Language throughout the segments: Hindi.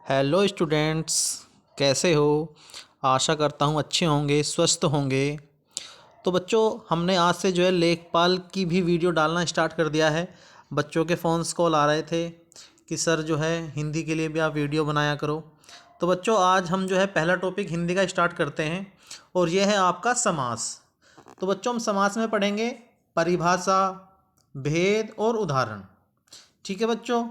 हेलो स्टूडेंट्स, कैसे हो। आशा करता हूँ अच्छे होंगे, स्वस्थ होंगे। तो बच्चों, हमने आज से जो है लेखपाल की भी वीडियो डालना स्टार्ट कर दिया है। बच्चों के फ़ोन्स कॉल आ रहे थे कि सर जो है हिंदी के लिए भी आप वीडियो बनाया करो। तो बच्चों, आज हम जो है पहला टॉपिक हिंदी का स्टार्ट करते हैं और यह है आपका समास। तो बच्चों, हम समास में पढ़ेंगे परिभाषा, भेद और उदाहरण। ठीक है बच्चों।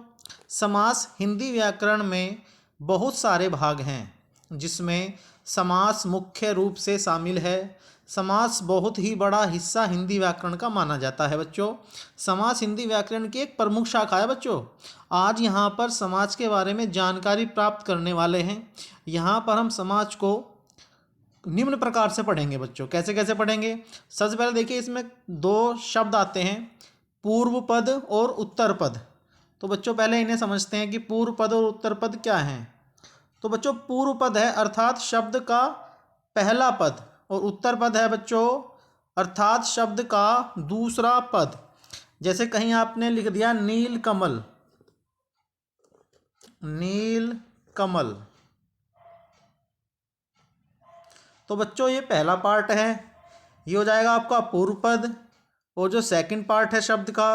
समास हिंदी व्याकरण में बहुत सारे भाग हैं जिसमें समास मुख्य रूप से शामिल है। समास बहुत ही बड़ा हिस्सा हिंदी व्याकरण का माना जाता है बच्चों। समास हिंदी व्याकरण की एक प्रमुख शाखा है बच्चों। आज यहाँ पर समाज के बारे में जानकारी प्राप्त करने वाले हैं। यहाँ पर हम समाज को निम्न प्रकार से पढ़ेंगे बच्चों। कैसे कैसे पढ़ेंगे? सबसे पहले देखिए, इसमें दो शब्द आते हैं, पूर्व पद और उत्तर पद। तो बच्चों पहले इन्हें समझते हैं कि पूर्व पद और उत्तर पद क्या हैं। तो बच्चों, पूर्व पद है अर्थात शब्द का पहला पद, और उत्तर पद है बच्चों अर्थात शब्द का दूसरा पद। जैसे कहीं आपने लिख दिया नील कमल, नील कमल, तो बच्चों ये पहला पार्ट है, ये हो जाएगा आपका पूर्व पद। और जो सेकंड पार्ट है शब्द का,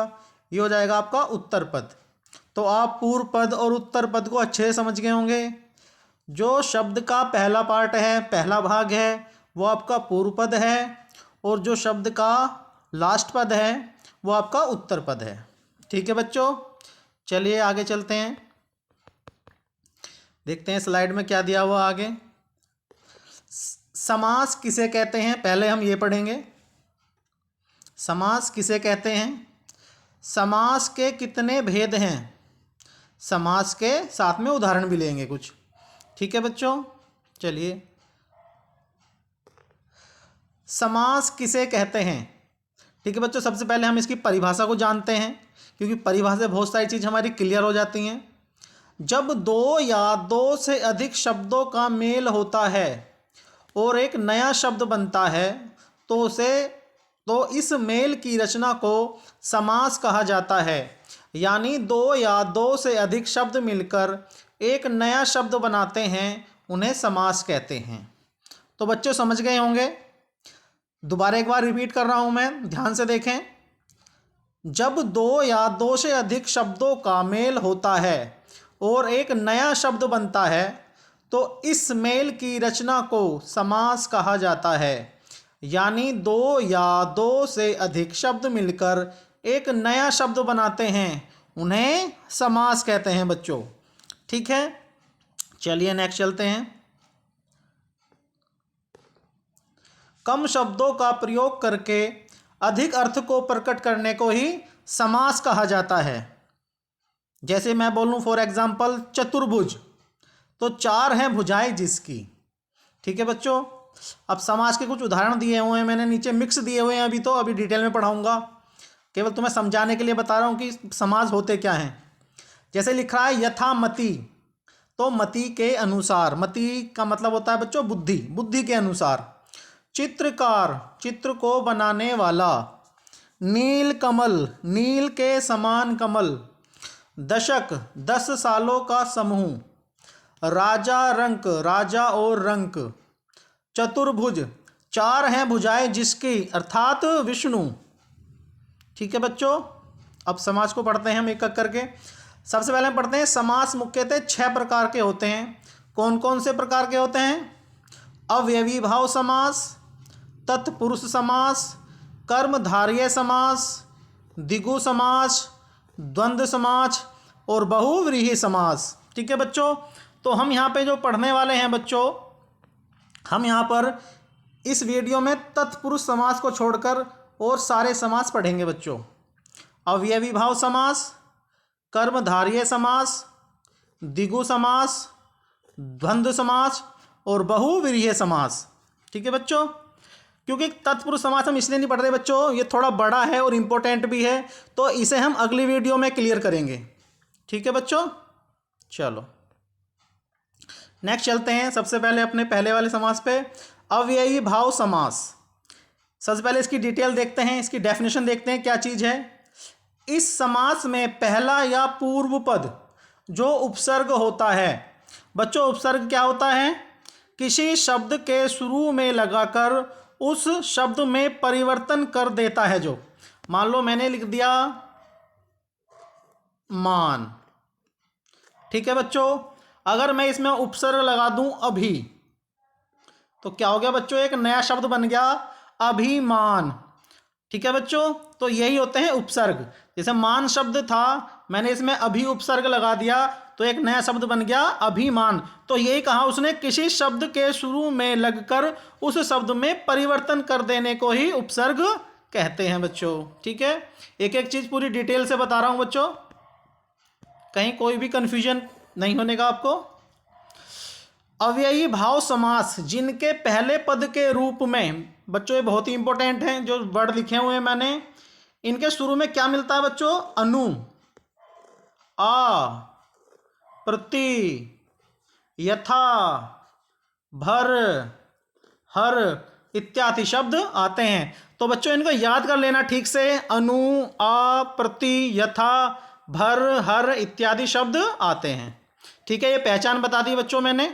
ये हो जाएगा आपका उत्तर पद। तो आप पूर्व पद और उत्तर पद को अच्छे से समझ गए होंगे। जो शब्द का पहला पार्ट है, पहला भाग है, वो आपका पूर्व पद है, और जो शब्द का लास्ट पद है वो आपका उत्तर पद है। ठीक है बच्चों, चलिए आगे चलते हैं, देखते हैं स्लाइड में क्या दिया हुआ आगे। समास किसे कहते हैं, पहले हम ये पढ़ेंगे। समास किसे कहते हैं, समास के कितने भेद हैं, समास के साथ में उदाहरण भी लेंगे कुछ। ठीक है बच्चों, चलिए। समास किसे कहते हैं? ठीक है बच्चों, सबसे पहले हम इसकी परिभाषा को जानते हैं, क्योंकि परिभाषा से बहुत सारी चीज़ हमारी क्लियर हो जाती हैं। जब दो या दो से अधिक शब्दों का मेल होता है और एक नया शब्द बनता है तो इस मेल की रचना को समास कहा जाता है। यानी दो या दो से अधिक शब्द मिलकर एक नया शब्द बनाते हैं, उन्हें समास कहते हैं। तो बच्चों समझ गए होंगे। दोबारा एक बार रिपीट कर रहा हूं मैं, ध्यान से देखें। जब दो या दो से अधिक शब्दों का मेल होता है और एक नया शब्द बनता है तो इस मेल की रचना को समास कहा जाता है। यानी दो या दो से अधिक शब्द मिलकर एक नया शब्द बनाते हैं, उन्हें समास कहते हैं बच्चों। ठीक है, चलिए नेक्स्ट चलते हैं। कम शब्दों का प्रयोग करके अधिक अर्थ को प्रकट करने को ही समास कहा जाता है। जैसे मैं बोलूं फॉर एग्जाम्पल चतुर्भुज, तो चार हैं भुजाएं जिसकी। ठीक है बच्चों, अब समास के कुछ उदाहरण दिए हुए हैं मैंने, नीचे मिक्स दिए हुए हैं, अभी डिटेल में पढ़ाऊंगा, केवल तुम्हें समझाने के लिए बता रहा हूं कि समास होते क्या हैं। जैसे लिख रहा है यथामति, तो मति के अनुसार, मति का मतलब होता है बच्चों बुद्धि, बुद्धि के अनुसार। चित्रकार, चित्र को बनाने वाला। नील कमल, नील के समान कमल। दशक, 10 सालों का समूह। राजा रंक, राजा और रंक। चतुर्भुज, चार हैं भुजाएं जिसकी, अर्थात विष्णु। ठीक है बच्चों, अब समास को पढ़ते हैं हम एक एक करके। सबसे पहले हम पढ़ते हैं समास मुख्यतः 6 प्रकार के होते हैं। कौन कौन से प्रकार के होते हैं? अव्ययी भाव समास, तत्पुरुष समास, कर्मधारय समास, द्विगु समास, द्वंद्व समास और बहुव्रीहि समास। ठीक है बच्चों, तो हम यहाँ पे जो पढ़ने वाले हैं बच्चों, हम यहाँ पर इस वीडियो में तत्पुरुष समास को छोड़कर और सारे समास पढ़ेंगे बच्चों। अव्ययी भाव समास, कर्मधारय समास, द्विगु समास, द्वंद्व समास और बहुव्रीहि समास। ठीक है बच्चों, क्योंकि तत्पुरुष समास हम इसलिए नहीं पढ़ रहे बच्चों, ये थोड़ा बड़ा है और इम्पोर्टेंट भी है, तो इसे हम अगली वीडियो में क्लियर करेंगे। ठीक है बच्चों, चलो नेक्स्ट चलते हैं। सबसे पहले अपने पहले वाले समास पे, अव्ययी भाव समास। सबसे पहले इसकी डिटेल देखते हैं, इसकी डेफिनेशन देखते हैं क्या चीज़ है। इस समास में पहला या पूर्व पद जो उपसर्ग होता है बच्चों उपसर्ग क्या होता है? किसी शब्द के शुरू में लगाकर उस शब्द में परिवर्तन कर देता है जो। मान लो मैंने लिख दिया मान, ठीक है बच्चों, अगर मैं इसमें उपसर्ग लगा दूं अभी, तो क्या हो गया बच्चों? एक नया शब्द बन गया अभिमान। ठीक है बच्चों, तो यही होते हैं उपसर्ग। जैसे मान शब्द था, मैंने इसमें अभी उपसर्ग लगा दिया तो एक नया शब्द बन गया अभिमान। तो यही कहा उसने, किसी शब्द के शुरू में लगकर उस शब्द में परिवर्तन कर देने को ही उपसर्ग कहते हैं बच्चों। ठीक है, एक एक चीज पूरी डिटेल से बता रहा हूं बच्चों, कहीं कोई भी कंफ्यूजन नहीं होने का आपको। अव्ययी भाव समास जिनके पहले पद के रूप में, बच्चों ये बहुत ही इंपॉर्टेंट हैं जो वर्ड लिखे हुए हैं मैंने, इनके शुरू में क्या मिलता है बच्चों? अनु, आ, प्रति, यथा, भर, हर इत्यादि शब्द आते हैं। तो बच्चों इनको याद कर लेना ठीक से। अनु, आ, प्रति, यथा, भर, हर इत्यादि शब्द आते हैं। ठीक है, ये पहचान बता दी बच्चों मैंने।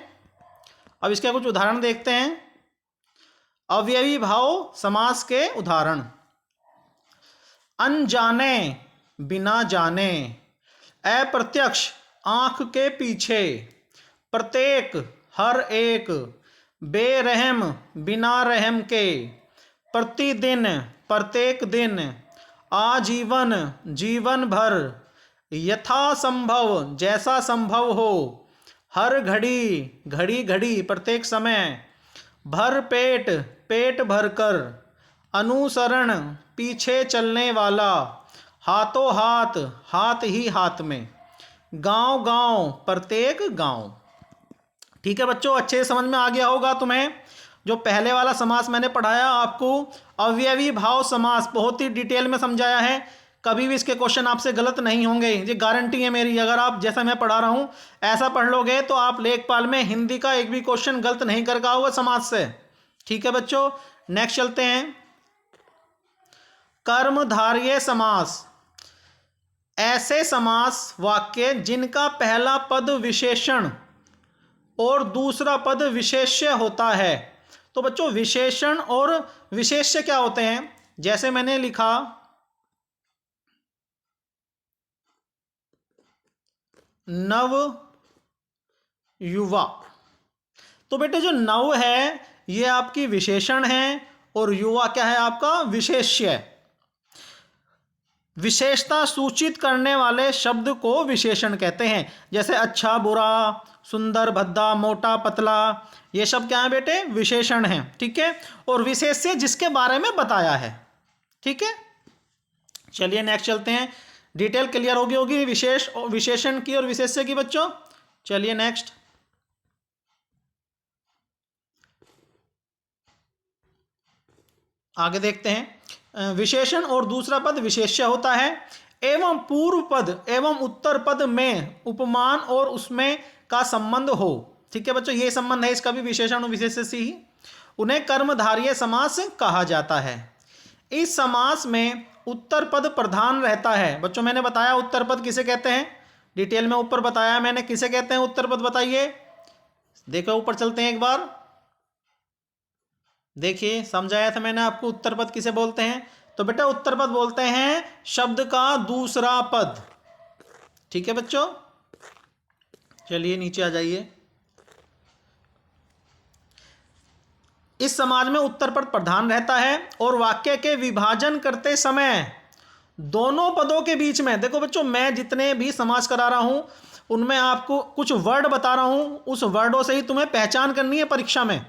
अब इसके कुछ उदाहरण देखते हैं। अव्ययी भाव समास के उदाहरण: अनजाने, बिना जाने, अप्रत्यक्ष, आंख के पीछे, प्रत्येक, हर एक, बेरहम, बिना रहम के, प्रतिदिन, प्रत्येक दिन, आजीवन, जीवन भर, यथासंभव, जैसा संभव हो, हर घड़ी, घड़ी घड़ी, प्रत्येक समय, भर पेट, पेट भरकर, अनुसरण, पीछे चलने वाला, हाथों हाथ, हाथ ही हाथ में, गांव गांव, प्रत्येक गांव। ठीक है बच्चों, अच्छे से समझ में आ गया होगा तुम्हें। जो पहले वाला समास मैंने पढ़ाया आपको, अव्ययी भाव समास, बहुत ही डिटेल में समझाया है। कभी भी इसके क्वेश्चन आपसे गलत नहीं होंगे, ये गारंटी है मेरी। अगर आप जैसा मैं पढ़ा रहा हूँ ऐसा पढ़ लोगे तो आप लेखपाल में हिंदी का एक भी क्वेश्चन गलत नहीं कर पाओगे समास से। ठीक है बच्चों, नेक्स्ट चलते हैं। कर्मधारय समास, ऐसे समास वाक्य जिनका पहला पद विशेषण और दूसरा पद विशेष्य होता है। तो बच्चों विशेषण और विशेष्य क्या होते हैं? जैसे मैंने लिखा नव युवा, तो बेटे जो नव है ये आपकी विशेषण है और युवा क्या है? आपका विशेष्य। विशेषता सूचित करने वाले शब्द को विशेषण कहते हैं। जैसे अच्छा, बुरा, सुंदर, भद्दा, मोटा, पतला, ये सब क्या है बेटे? विशेषण हैं। ठीक है, और विशेष्य जिसके बारे में बताया है। ठीक है, चलिए नेक्स्ट चलते हैं। डिटेल क्लियर होगी विशेष विशेषण की और विशेष्य की बच्चों। चलिए नेक्स्ट, आगे देखते हैं। विशेषण और दूसरा पद विशेष्य होता है, एवं पूर्व पद एवं उत्तर पद में उपमान और उसमें का संबंध हो। ठीक है बच्चों, ये संबंध है इसका भी, विशेषण और विशेष्य से ही। उन्हें कर्मधारय समास कहा जाता है। इस समास में उत्तर पद प्रधान रहता है। बच्चों मैंने बताया उत्तर पद किसे कहते हैं, डिटेल में ऊपर बताया मैंने किसे कहते हैं उत्तर पद, बताइए। देखो ऊपर चलते हैं एक बार, देखिए समझाया था मैंने आपको उत्तर पद किसे बोलते हैं। तो बेटा उत्तर पद बोलते हैं शब्द का दूसरा पद। ठीक है बच्चों, चलिए नीचे आ जाइए। इस समाज में उत्तर पद प्रधान रहता है और वाक्य के विभाजन करते समय दोनों पदों के बीच में, देखो बच्चों मैं जितने भी समास करा रहा हूं उनमें आपको कुछ वर्ड बता रहा हूं, उस वर्डों से ही तुम्हें पहचान करनी है परीक्षा में।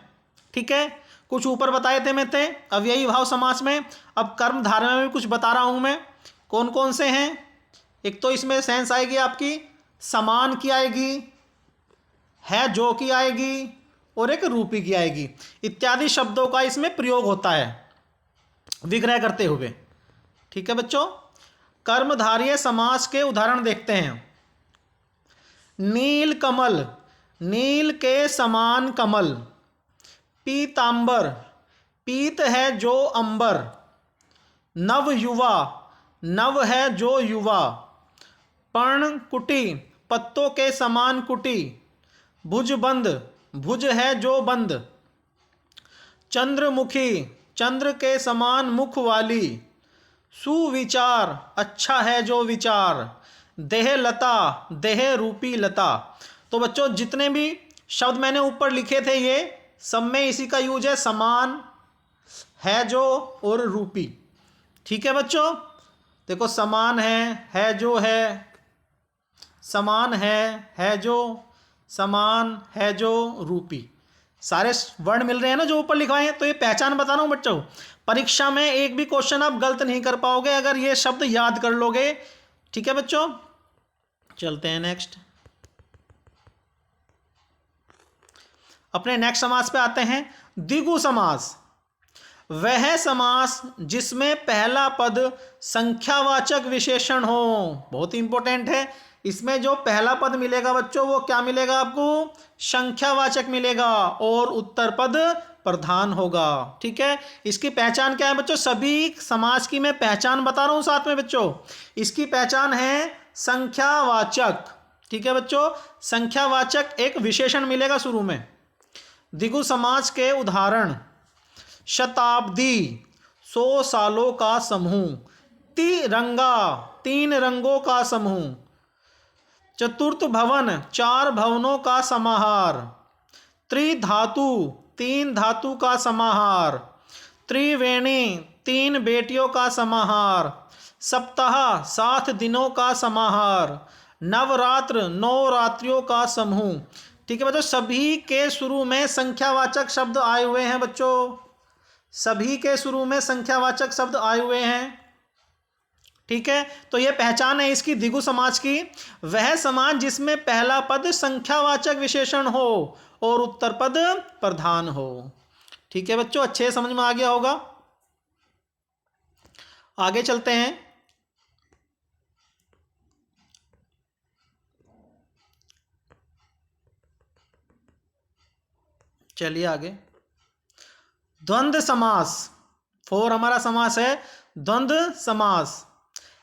ठीक है, कुछ ऊपर बताए थे मैं थे अव्ययी भाव समास में, अब कर्मधारय में भी कुछ बता रहा हूं मैं। कौन कौन से हैं? एक तो इसमें सेंस आएगी आपकी समान की आएगी, है जो की आएगी, और एक रूपी की आएगी, इत्यादि शब्दों का इसमें प्रयोग होता है विग्रह करते हुए। ठीक है बच्चों, कर्मधारय समास के उदाहरण देखते हैं। नील कमल, नील के समान कमल, पीतांबर, पीत है जो अंबर, नव युवा, नव है जो युवा, पर्णकुटी, पत्तों के समान कुटी, भुज बंद, भुज है जो बंद। चंद्रमुखी, चंद्र के समान मुख वाली। सुविचार, अच्छा है जो विचार। देह लता, देह रूपी लता। तो बच्चों जितने भी शब्द मैंने ऊपर लिखे थे ये सब में इसी का यूज है, समान, है जो और रूपी। ठीक है बच्चों, देखो समान है जो है, समान है जो, समान है जो, रूपी, सारे वर्ण मिल रहे हैं ना जो ऊपर लिखवाए हैं। तो ये पहचान बता रहा हूँ बच्चों, परीक्षा में एक भी क्वेश्चन आप गलत नहीं कर पाओगे अगर ये शब्द याद कर लोगे। ठीक है बच्चों, चलते हैं नेक्स्ट, अपने नेक्स्ट समास पे आते हैं। द्विगु समास, वह समास जिसमें पहला पद संख्यावाचक विशेषण हो। बहुत इंपॉर्टेंट है, इसमें जो पहला पद मिलेगा बच्चों वो क्या मिलेगा आपको, संख्यावाचक मिलेगा और उत्तर पद प्रधान होगा। ठीक है, इसकी पहचान क्या है बच्चों, सभी समास की मैं पहचान बता रहा हूं साथ में बच्चों। इसकी पहचान है संख्यावाचक। ठीक है बच्चों, संख्यावाचक एक विशेषण मिलेगा शुरू में। द्विगु समास के उदाहरण, शताब्दी 100 सालों का समूह। तिरंगा, 3 रंगों का समूह। चतुर्थ भवन, 4 भवनों का समाहार। त्रिधातु, 3 धातु का समाहार। त्रिवेणी, 3 बेटियों का समाहार। सप्ताह, 7 दिनों का समाहार। नवरात्र, 9 रात्रियों का समूह। ठीक है बच्चों, सभी के शुरू में संख्यावाचक शब्द आए हुए हैं बच्चों, सभी के शुरू में संख्यावाचक शब्द आए हुए हैं। ठीक है, तो यह पहचान है इसकी द्विगु समास की, वह समास जिसमें पहला पद संख्यावाचक विशेषण हो और उत्तर पद प्रधान हो। ठीक है बच्चों, अच्छे समझ में आ गया होगा। आगे चलते हैं, चलिए आगे। द्वंद्व समास, 4 हमारा समास है द्वंद्व समास।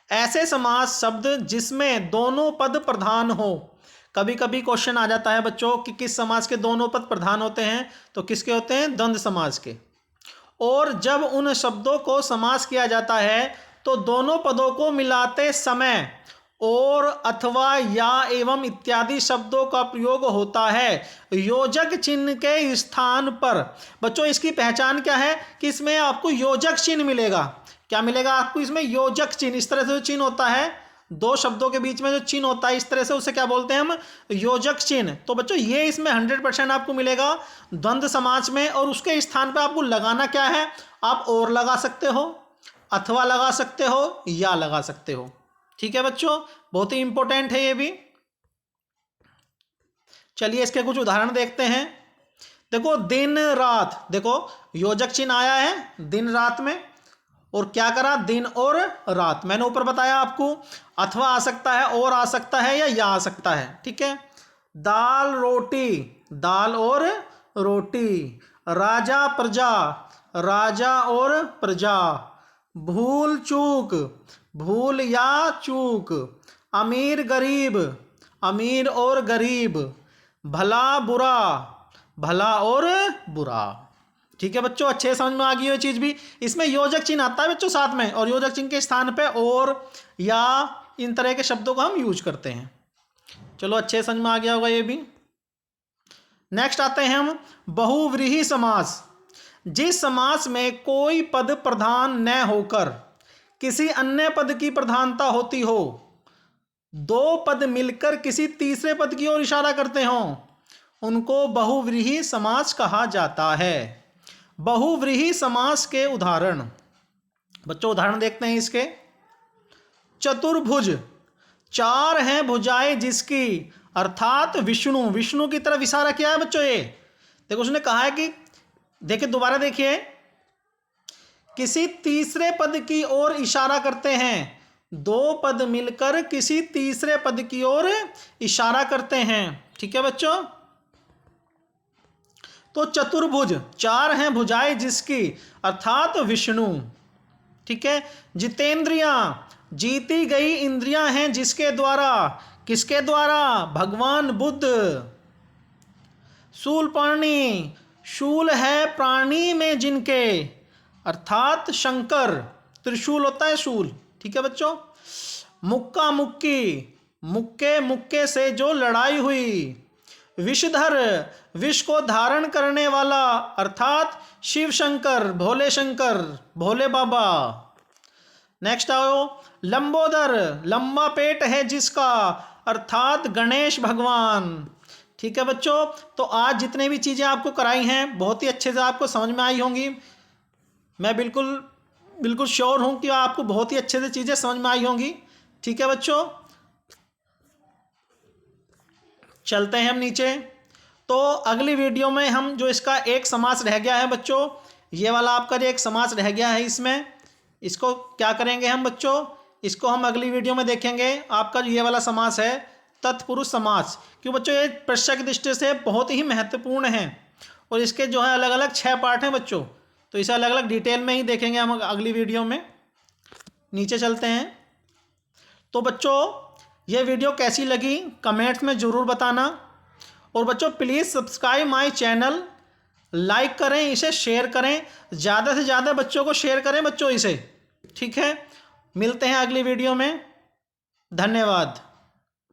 ऐसे समास शब्द जिसमें दोनों पद प्रधान हो। कभी कभी क्वेश्चन आ जाता है बच्चों कि किस समास के दोनों पद प्रधान होते हैं, तो किसके होते हैं, द्वंद्व समास के। और जब उन शब्दों को समास किया जाता है तो दोनों पदों को मिलाते समय और अथवा या एवं इत्यादि शब्दों का प्रयोग होता है योजक चिन्ह के स्थान पर। बच्चों इसकी पहचान क्या है कि इसमें आपको योजक चिन्ह मिलेगा। क्या मिलेगा आपको इसमें, योजक चिन्ह। इस तरह से जो चिन्ह होता है, 2 शब्दों के बीच में जो चिन्ह होता है इस तरह से, उसे क्या बोलते हैं हम, योजक चिन्ह। तो बच्चों ये इसमें 100% आपको मिलेगा द्वंद्व समास में। और उसके स्थान पर आपको लगाना क्या है, आप और लगा सकते हो, अथवा लगा सकते हो, या लगा सकते हो। ठीक है बच्चों, बहुत ही इंपॉर्टेंट है ये भी। चलिए इसके कुछ उदाहरण देखते हैं। देखो दिन रात, देखो योजक चिन्ह आया है दिन रात में, और क्या करा, दिन और रात। मैंने ऊपर बताया आपको, अथवा आ सकता है, और आ सकता है, या आ सकता है। ठीक है, दाल रोटी, दाल और रोटी। राजा प्रजा, राजा और प्रजा। भूल चूक, भूल या चूक। अमीर गरीब, अमीर और गरीब। भला बुरा, भला और बुरा। ठीक है बच्चों, अच्छे समझ में आ गई ये चीज भी। इसमें योजक चिन्ह आता है बच्चों साथ में, और योजक चिन्ह के स्थान पे और या इन तरह के शब्दों को हम यूज करते हैं। चलो अच्छे समझ में आ गया होगा ये भी। नेक्स्ट आते हैं हम बहुव्रीहि समास। जिस समास में कोई पद प्रधान न होकर किसी अन्य पद की प्रधानता होती हो, 2 पद मिलकर किसी तीसरे पद की ओर इशारा करते हो, उनको बहुव्रीहि समास कहा जाता है। बहुव्रीहि समास के उदाहरण, बच्चों उदाहरण देखते हैं इसके। चतुर्भुज, 4 हैं भुजाएं जिसकी, अर्थात विष्णु, विष्णु की तरफ इशारा किया है बच्चों। ये देखो उसने कहा है कि, देखिए दोबारा देखिए, किसी तीसरे पद की ओर इशारा करते हैं, 2 पद मिलकर किसी तीसरे पद की ओर इशारा करते हैं। ठीक है बच्चों, तो चतुर्भुज, 4 हैं भुजाएं जिसकी, अर्थात विष्णु। ठीक है, जितेंद्रियां, जीती गई इंद्रियां हैं जिसके द्वारा, किसके द्वारा, भगवान बुद्ध। शूलपाणी, शूल है प्राणी में जिनके, अर्थात शंकर। त्रिशूल होता है शूल, ठीक है बच्चों। मुक्का मुक्की, मुक्के मुक्के से जो लड़ाई हुई। विषधर, विष को धारण करने वाला, अर्थात शिव शंकर, भोले शंकर, भोले बाबा। नेक्स्ट आओ, लंबोदर, लंबा पेट है जिसका, अर्थात गणेश भगवान। ठीक है बच्चों, तो आज जितने भी चीज़ें आपको कराई हैं बहुत ही अच्छे से आपको समझ में आई होंगी। मैं बिल्कुल श्योर हूँ कि आपको बहुत ही अच्छे से चीज़ें समझ में आई होंगी। ठीक है बच्चों, चलते हैं हम नीचे। तो अगली वीडियो में हम जो इसका एक समास रह गया है बच्चों, ये वाला आपका जो एक समास रह गया है, इसमें इसको क्या करेंगे हम बच्चों, इसको हम अगली वीडियो में देखेंगे। आपका जो ये वाला समास है तत्पुरुष समास, क्यों बच्चों ये प्रश्न की दृष्टि से बहुत ही महत्वपूर्ण है और इसके जो है अलग अलग 6 पार्ट हैं बच्चों, तो इसे अलग अलग डिटेल में ही देखेंगे हम अगली वीडियो में। नीचे चलते हैं। तो बच्चों ये वीडियो कैसी लगी कमेंट्स में ज़रूर बताना, और बच्चों please subscribe my channel, like करें, इसे शेयर करें, ज़्यादा से ज़्यादा बच्चों को शेयर करें बच्चों इसे। ठीक है, मिलते हैं अगली वीडियो में, धन्यवाद।